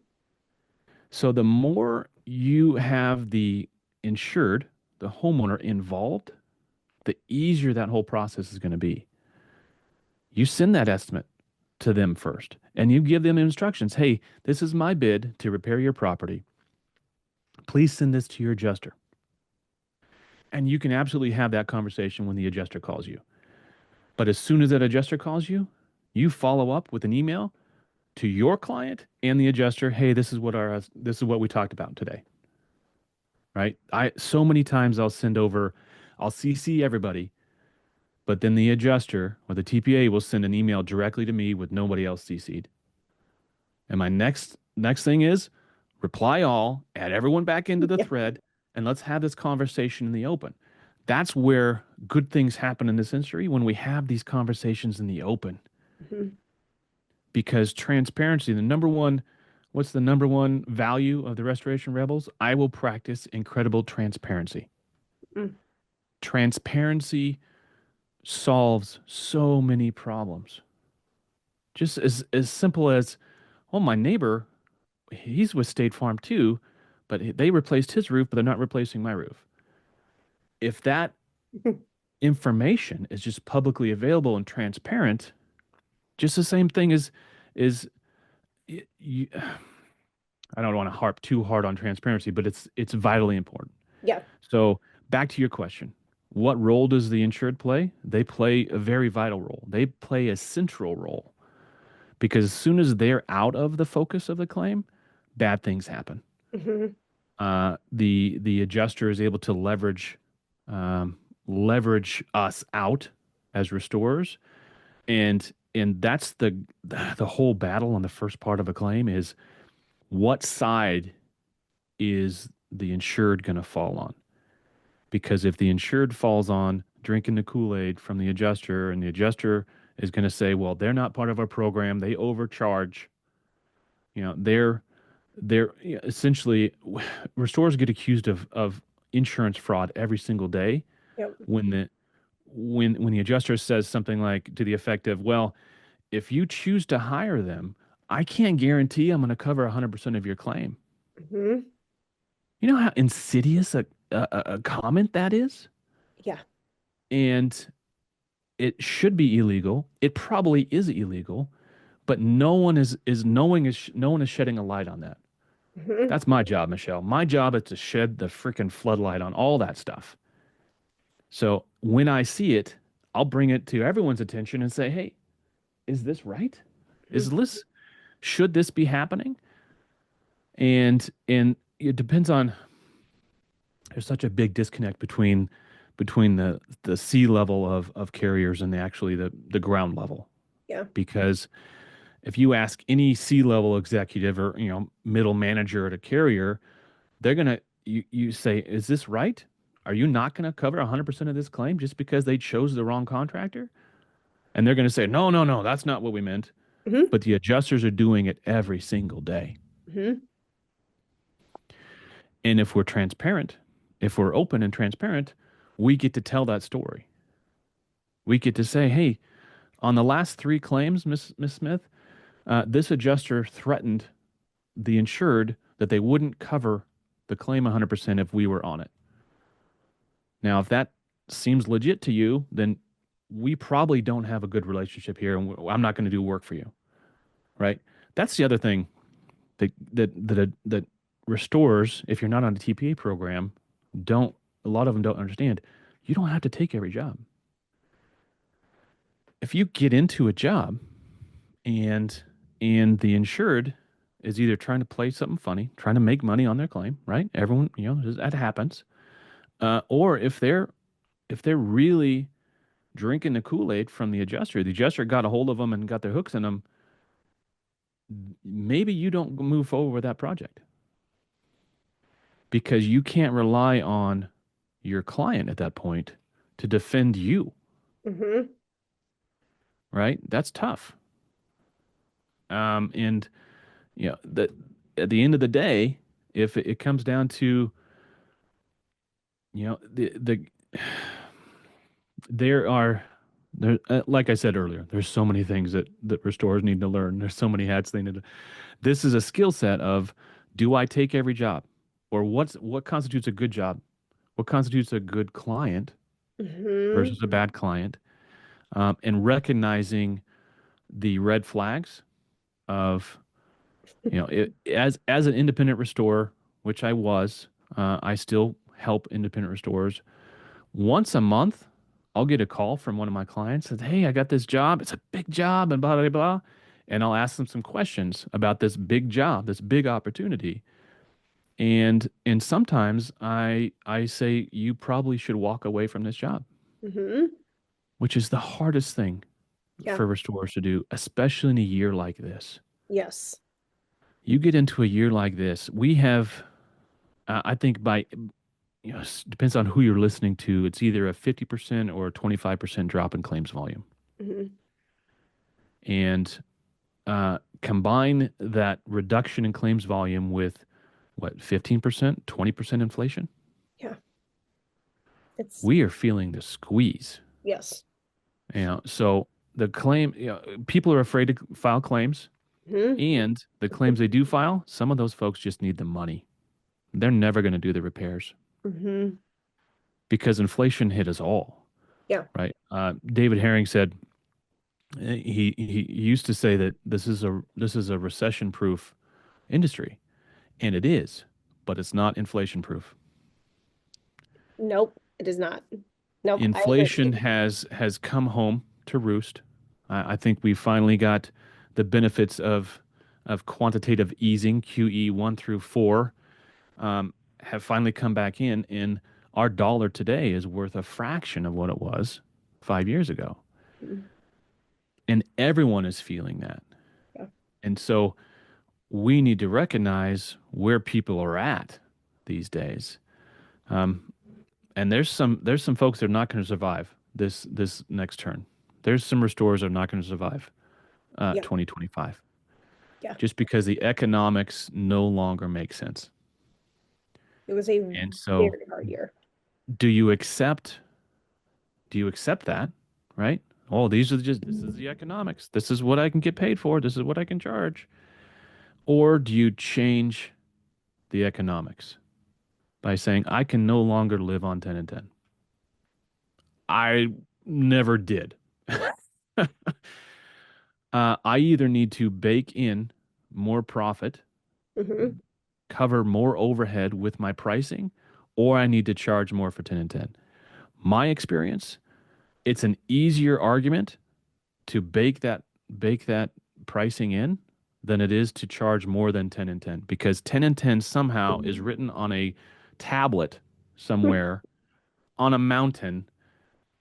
[SPEAKER 2] So the more you have the insured, the homeowner involved, the easier that whole process is going to be. You send that estimate to them first and you give them instructions. Hey, this is my bid to repair your property. Please send this to your adjuster. And you can absolutely have that conversation when the adjuster calls you. But as soon as that adjuster calls you, you follow up with an email to your client and the adjuster. Hey, this is what we talked about today. Right? I so many times I'll CC everybody, but then the adjuster or the TPA will send an email directly to me with nobody else CC'd. And my next thing is reply all, add everyone back into the
[SPEAKER 1] Yeah.
[SPEAKER 2] thread, and let's have this conversation in the open. That's where good things happen in this industry when we have these conversations in the open.
[SPEAKER 1] Mhm.
[SPEAKER 2] because transparency, what's the number one value of the Restoration Rebels? I will practice incredible transparency.
[SPEAKER 1] Mm.
[SPEAKER 2] Transparency solves so many problems. Just as simple as, oh, my neighbor, he's with State Farm too, but they replaced his roof, but they're not replacing my roof. If that information is just publicly available and transparent, just the same thing as is you, I don't want to harp too hard on transparency, but it's vitally important.
[SPEAKER 1] Yeah.
[SPEAKER 2] So back to your question. What role does the insured play? They play a very vital role. They play a central role because as soon as they're out of the focus of the claim, bad things happen.
[SPEAKER 1] Mm-hmm.
[SPEAKER 2] The adjuster is able to leverage us out as restorers, and that's the whole battle on the first part of a claim is what side is the insured going to fall on? Because if the insured falls on drinking the Kool-Aid from the adjuster, and the adjuster is going to say, well, they're not part of our program, they overcharge, they're essentially restorers get accused of insurance fraud every single day
[SPEAKER 1] Yep.
[SPEAKER 2] when the adjuster says something like to the effect of, well, if you choose to hire them, I can't guarantee I'm going to cover 100% of your claim.
[SPEAKER 1] Mm-hmm.
[SPEAKER 2] You know how insidious a comment that is?
[SPEAKER 1] Yeah.
[SPEAKER 2] And it should be illegal. It probably is illegal, but no one is shedding a light on that.
[SPEAKER 1] Mm-hmm.
[SPEAKER 2] That's my job, Michelle. My job is to shed the freaking floodlight on all that stuff. So when I see it, I'll bring it to everyone's attention and say, "Hey, is this right? Should this be happening?" And it depends on. There's such a big disconnect between the sea level of carriers and the ground level.
[SPEAKER 1] Yeah.
[SPEAKER 2] Because if you ask any sea level executive or middle manager at a carrier, they're gonna you say, is this right? Are you not going to cover 100% of this claim just because they chose the wrong contractor? And they're going to say, no, no, no, that's not what we meant.
[SPEAKER 1] Mm-hmm.
[SPEAKER 2] But the adjusters are doing it every single day.
[SPEAKER 1] Mm-hmm.
[SPEAKER 2] And if we're transparent, if we're open and transparent, we get to tell that story. We get to say, hey, on the last three claims, Miss Smith, this adjuster threatened the insured that they wouldn't cover the claim 100% if we were on it. Now, if that seems legit to you, then we probably don't have a good relationship here, and I'm not going to do work for you, right? That's the other thing that restorers, if you're not on a TPA program, a lot of them don't understand. You don't have to take every job. If you get into a job and the insured is either trying to play something funny, trying to make money on their claim, right? Everyone, that happens. Or if they're really drinking the Kool-Aid from the adjuster got a hold of them and got their hooks in them, maybe you don't move forward with that project because you can't rely on your client at that point to defend you.
[SPEAKER 1] Mm-hmm.
[SPEAKER 2] Right? That's tough. And that at the end of the day, if it comes down to the there like I said earlier, there's so many things that restorers need to learn. There's so many hats they need to. This is a skill set of, do I take every job, or what constitutes a good job, what constitutes a good client versus a bad client, and recognizing the red flags of as an independent restorer, which I was, I still help independent restorers. Once a month, I'll get a call from one of my clients that, hey, I got this job. It's a big job and blah, blah, blah. And I'll ask them some questions about this big job, this big opportunity. And sometimes I say, you probably should walk away from this job, which is the hardest thing for restorers to do, especially in a year like this.
[SPEAKER 1] Yes.
[SPEAKER 2] You get into a year like this, we have, I think depends on who you're listening to. It's either a 50% or a 25% drop in claims volume.
[SPEAKER 1] Mm-hmm.
[SPEAKER 2] And combine that reduction in claims volume with what, 15%, 20% inflation,
[SPEAKER 1] Yeah. It's
[SPEAKER 2] we are feeling the squeeze.
[SPEAKER 1] yes.
[SPEAKER 2] So the claim, people are afraid to file claims,
[SPEAKER 1] Hmm.
[SPEAKER 2] and the claims they do file, some of those folks just need the money. They're never going to do the repairs
[SPEAKER 1] Hmm.
[SPEAKER 2] because inflation hit us all,
[SPEAKER 1] Yeah.
[SPEAKER 2] right? David Herring said he used to say that this is a recession proof industry, and it is, but it's not inflation proof.
[SPEAKER 1] Nope, it is not. Nope, I
[SPEAKER 2] Inflation
[SPEAKER 1] agree.
[SPEAKER 2] has come home to roost. I think we finally got the benefits of quantitative easing, QE 1 through 4, have finally come back in, and our dollar today is worth a fraction of what it was 5 years ago.
[SPEAKER 1] Mhm.
[SPEAKER 2] And everyone is feeling that.
[SPEAKER 1] Yeah.
[SPEAKER 2] And so we need to recognize where people are at these days. Um, and there's some folks that are not going to survive this next turn. There's some restorers that are not going to survive
[SPEAKER 1] Yeah.
[SPEAKER 2] 2025
[SPEAKER 1] Yeah.
[SPEAKER 2] just because the economics no longer make sense.
[SPEAKER 1] It was a
[SPEAKER 2] And so
[SPEAKER 1] very hard year.
[SPEAKER 2] do you accept do you accept that, right? Oh, this is the economics. This is what I can get paid for. This is what I can charge. Or do you change the economics by saying I can no longer live on 10 and 10? I never did. I either need to bake in more profit,
[SPEAKER 1] Hmm.
[SPEAKER 2] cover more overhead with my pricing, or I need to charge more for 10 and 10. My experience, it's an easier argument to bake that pricing in than it is to charge more than 10 and 10, because 10 and 10 somehow is written on a tablet somewhere on a mountain,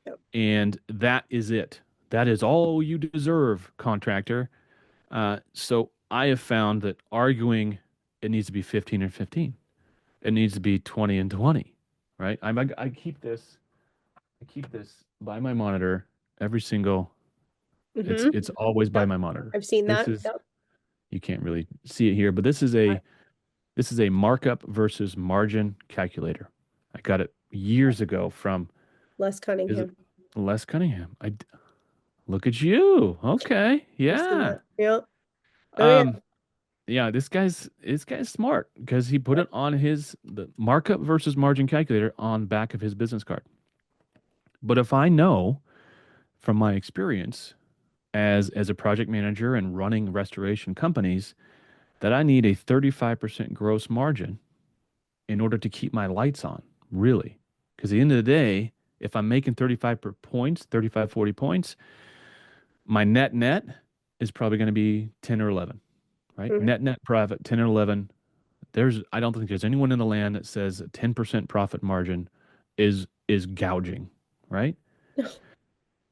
[SPEAKER 1] Yep.
[SPEAKER 2] and that is it. That is all you deserve, contractor. So I have found that arguing it needs to be 15 and 15. It needs to be 20 and 20, right? I keep this by my monitor every single. It's
[SPEAKER 1] Hmm.
[SPEAKER 2] it's always by
[SPEAKER 1] Yep.
[SPEAKER 2] my monitor.
[SPEAKER 1] I've seen
[SPEAKER 2] This
[SPEAKER 1] that.
[SPEAKER 2] is
[SPEAKER 1] Yep.
[SPEAKER 2] You can't really see it here, but this is a markup versus margin calculator. I got it years ago from
[SPEAKER 1] Les
[SPEAKER 2] is it
[SPEAKER 1] Cunningham.
[SPEAKER 2] Les Cunningham. Look at you. Okay.
[SPEAKER 1] I've seen
[SPEAKER 2] Yeah.
[SPEAKER 1] that. Yep. Oh yeah.
[SPEAKER 2] Um yeah, this guy's smart because he put
[SPEAKER 1] Yep.
[SPEAKER 2] it on the markup versus margin calculator on back of his business card. But if I know from my experience as a project manager and running restoration companies that I need a 35% gross margin in order to keep my lights on, really. Because at the end of the day, if I'm making 35 points, 35, 40 points, my net is probably going to be 10 or 11, right?
[SPEAKER 1] Mhm.
[SPEAKER 2] Net profit, 10 or 11. I don't think there's anyone in the land that says a 10% profit margin is gouging, right?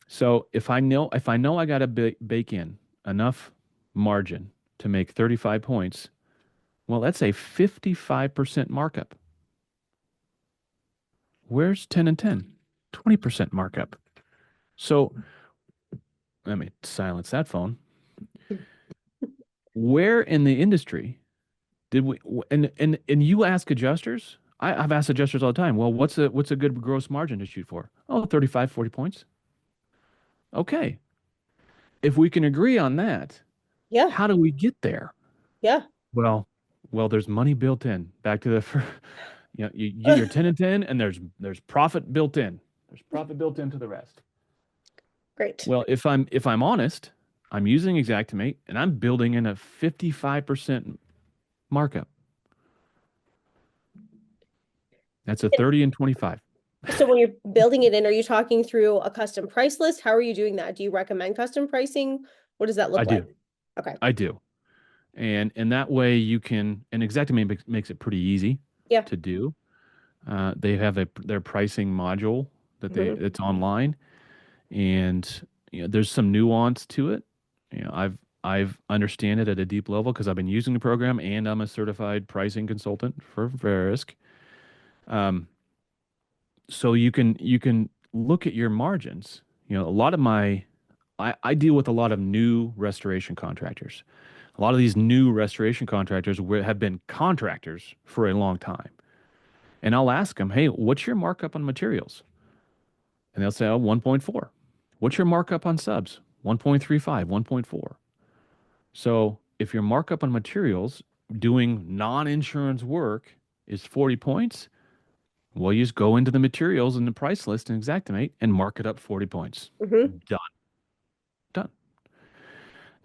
[SPEAKER 2] So if I know I got to bake in enough margin to make 35 points, well, that's a 55% markup. Where's 10 and 10? 20% markup. So let me silence that phone. Where in the industry did we and you ask adjusters? I've asked adjusters all the time. Well, what's a good gross margin to shoot for? Oh, 35, 40 points. Okay. If we can agree on that,
[SPEAKER 1] Yeah.
[SPEAKER 2] how do we get there?
[SPEAKER 1] Yeah.
[SPEAKER 2] Well, there's money built in. Back to the first, you get your 10 and 10, and there's profit built in. There's profit built into the rest.
[SPEAKER 1] Great.
[SPEAKER 2] Well, if I'm honest, I'm using Xactimate and I'm building in a 55% markup. That's a 30 and 25.
[SPEAKER 1] So when you're building it in, are you talking through a custom price list? How are you doing that? Do you recommend custom pricing? What does that
[SPEAKER 2] I
[SPEAKER 1] look like?
[SPEAKER 2] do.
[SPEAKER 1] Okay.
[SPEAKER 2] I do. And that way you can, and Xactimate makes it pretty easy
[SPEAKER 1] Yeah.
[SPEAKER 2] to do. They have their pricing module
[SPEAKER 1] Mhm.
[SPEAKER 2] it's online, and there's some nuance to it. I've understand it at a deep level because I've been using the program and I'm a certified pricing consultant for Verisk. Um, so you can look at your margins. A lot of my I deal with a lot of new restoration contractors. A lot of these new restoration contractors have been contractors for a long time. And I'll ask them, hey, what's your markup on materials? And they'll say, oh, 1.4. What's your markup on subs? 1.35, 1.4. So if your markup on materials doing non-insurance work is 40 points, well, you just go into the materials and the price list and Xactimate and mark it up 40 points.
[SPEAKER 1] Mm-hmm.
[SPEAKER 2] Done. Done.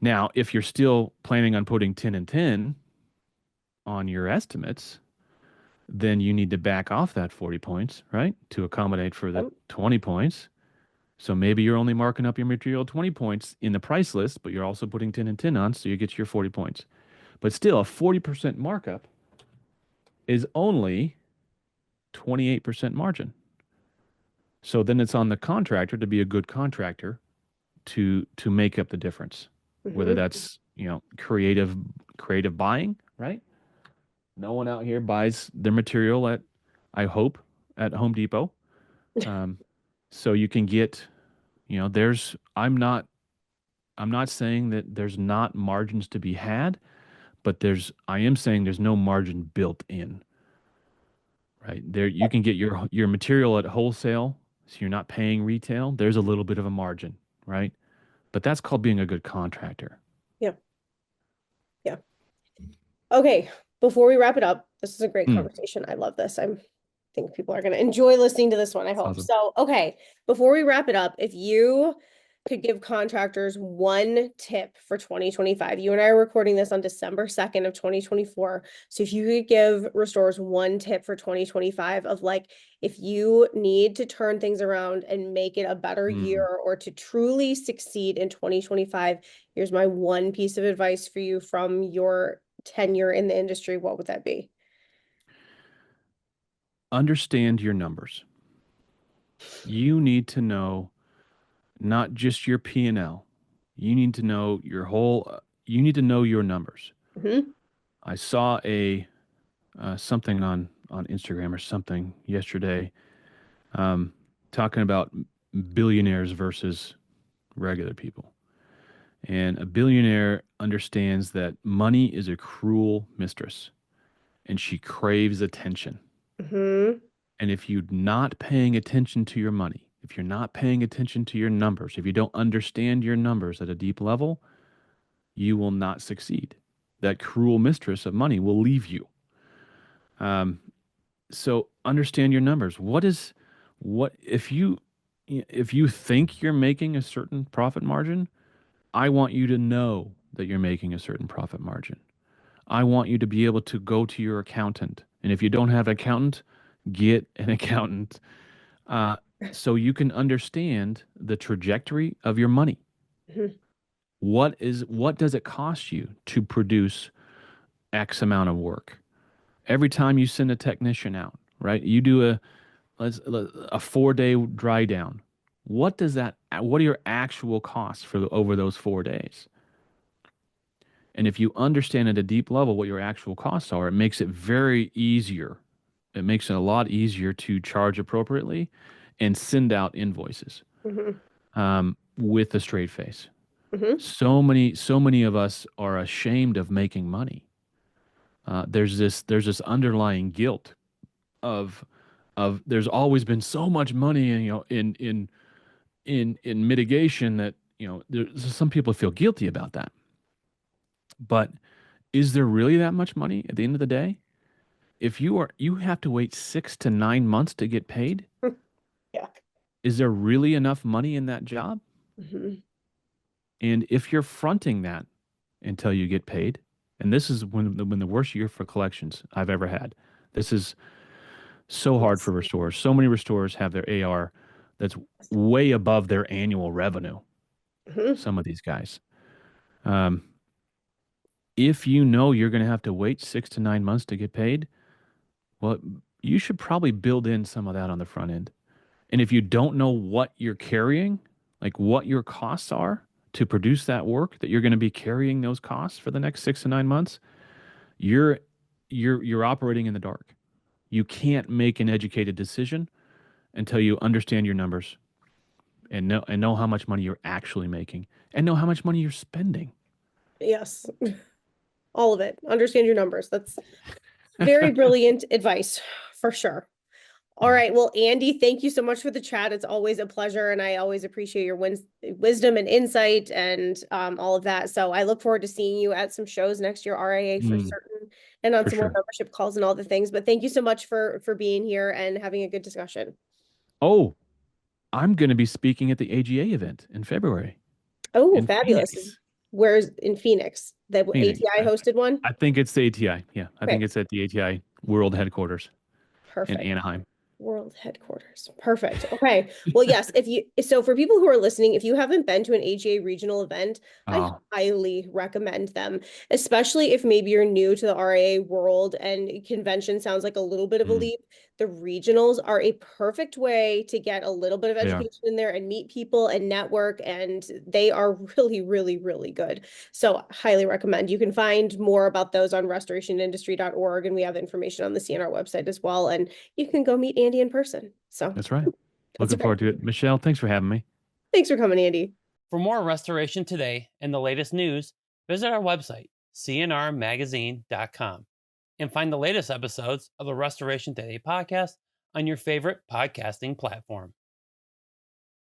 [SPEAKER 2] Now, if you're still planning on putting 10 and 10 on your estimates, then you need to back off that 40 points, right? To accommodate for the
[SPEAKER 1] Yep.
[SPEAKER 2] 20 points. So maybe you're only marking up your material 20 points in the price list, but you're also putting 10 and 10 on, so you get your 40 points. But still, a 40% markup is only 28% margin. So then it's on the contractor to be a good contractor to make up the difference. Whether
[SPEAKER 1] Mm-hmm.
[SPEAKER 2] that's, creative buying, right? No one out here buys their material at, I hope, at Home Depot. Um, so you can get, there's I'm not saying that there's not margins to be had, but I am saying there's no margin built in, right? There you can get your material at wholesale, so you're not paying retail. There's a little bit of a margin, right? But that's called being a good contractor.
[SPEAKER 1] Yeah. Yeah. Okay. Before we wrap it up, this is a great
[SPEAKER 2] Mm,
[SPEAKER 1] conversation. I love this. Think people are going to enjoy listening to this one, I
[SPEAKER 2] that's
[SPEAKER 1] hope.
[SPEAKER 2] awesome.
[SPEAKER 1] So, okay, before we wrap it up, if you could give contractors one tip for 2025, you and I are recording this on December 2nd of 2024. So if you could give restorers one tip for 2025 of like, if you need to turn things around and make it a better year
[SPEAKER 2] Mm.
[SPEAKER 1] or to truly succeed in 2025, here's my one piece of advice for you from your tenure in the industry, what would that be?
[SPEAKER 2] Understand your numbers. You need to know not just your P&L. You need to know you need to know your numbers.
[SPEAKER 1] Mhm.
[SPEAKER 2] I saw a something on Instagram or something yesterday, um, talking about billionaires versus regular people. And a billionaire understands that money is a cruel mistress and she craves attention.
[SPEAKER 1] Mhm.
[SPEAKER 2] And if you're not paying attention to your money, if you're not paying attention to your numbers, if you don't understand your numbers at a deep level, you will not succeed. That cruel mistress of money will leave you. Um, so understand your numbers. What if you think you're making a certain profit margin, I want you to know that you're making a certain profit margin. I want you to be able to go to your accountant. And if you don't have an accountant, get an accountant, uh, so you can understand the trajectory of your money.
[SPEAKER 1] Mhm.
[SPEAKER 2] What does it cost you to produce X amount of work? Every time you send a technician out, right? You do a 4 day dry down. What are your actual costs over those 4 days? And if you understand at a deep level what your actual costs are, it makes it very easier. It makes it a lot easier to charge appropriately and send out invoices,
[SPEAKER 1] Mhm.
[SPEAKER 2] with a straight face.
[SPEAKER 1] Mhm.
[SPEAKER 2] So many of us are ashamed of making money. There's this underlying guilt of there's always been so much money in in mitigation that some people feel guilty about that. But is there really that much money at the end of the day? If you have to wait 6 to 9 months to get paid,
[SPEAKER 1] Yeah.
[SPEAKER 2] is there really enough money in that job?
[SPEAKER 1] Mhm.
[SPEAKER 2] And if you're fronting that until you get paid, and this is when the worst year for collections I've ever had. This is so hard
[SPEAKER 1] Yes.
[SPEAKER 2] for restorers. So many restorers have their AR that's way above their annual revenue.
[SPEAKER 1] Mhm.
[SPEAKER 2] Some of these guys. Um, if you know you're going to have to wait 6 to 9 months to get paid, well, you should probably build in some of that on the front end. And if you don't know what you're carrying, like what your costs are to produce that work, that you're going to be carrying those costs for the next 6 to 9 months, you're you're operating in the dark. You can't make an educated decision until you understand your numbers and know how much money you're actually making, and know how much money you're spending.
[SPEAKER 1] Yes. All of it. Understand your numbers. That's very brilliant advice for sure. All right. Well, Andy, thank you so much for the chat. It's always a pleasure, and I always appreciate your wisdom and insight and all of that. So I look forward to seeing you at some shows next year, RIA for certain, and on
[SPEAKER 2] For
[SPEAKER 1] some more
[SPEAKER 2] sure.
[SPEAKER 1] membership calls and all the things. But thank you so much for being here and having a good discussion.
[SPEAKER 2] Oh, I'm going to be speaking at the AGA event in February.
[SPEAKER 1] Oh,
[SPEAKER 2] in
[SPEAKER 1] fabulous.
[SPEAKER 2] Phoenix.
[SPEAKER 1] Where's in Phoenix? The
[SPEAKER 2] Phoenix.
[SPEAKER 1] ATI hosted one?
[SPEAKER 2] I think it's the ATI. Yeah, I
[SPEAKER 1] Okay.
[SPEAKER 2] think it's at the ATI World Headquarters in
[SPEAKER 1] Perfect.
[SPEAKER 2] Anaheim.
[SPEAKER 1] World headquarters. Perfect. Okay. Well, yes, so for people who are listening, if you haven't been to an AGA regional event, I
[SPEAKER 2] Oh,
[SPEAKER 1] highly recommend them, especially if maybe you're new to the RIA world and convention sounds like a little bit of a leap. The regionals are a perfect way to get a little bit of
[SPEAKER 2] they are.
[SPEAKER 1] education in there and meet people and network, and they are really, really, really good. So highly recommend. You can find more about those on restorationindustry.org, and we have information on the CNR website as well. And you can go meet Andy in person. So
[SPEAKER 2] That's right. Looking forward to it. Michelle, thanks for having me.
[SPEAKER 1] thanks for coming, Andy.
[SPEAKER 3] For more Restoration Today and the latest news, visit our website, cnrmagazine.com, and find the latest episodes of the Restoration Today podcast on your favorite podcasting platform.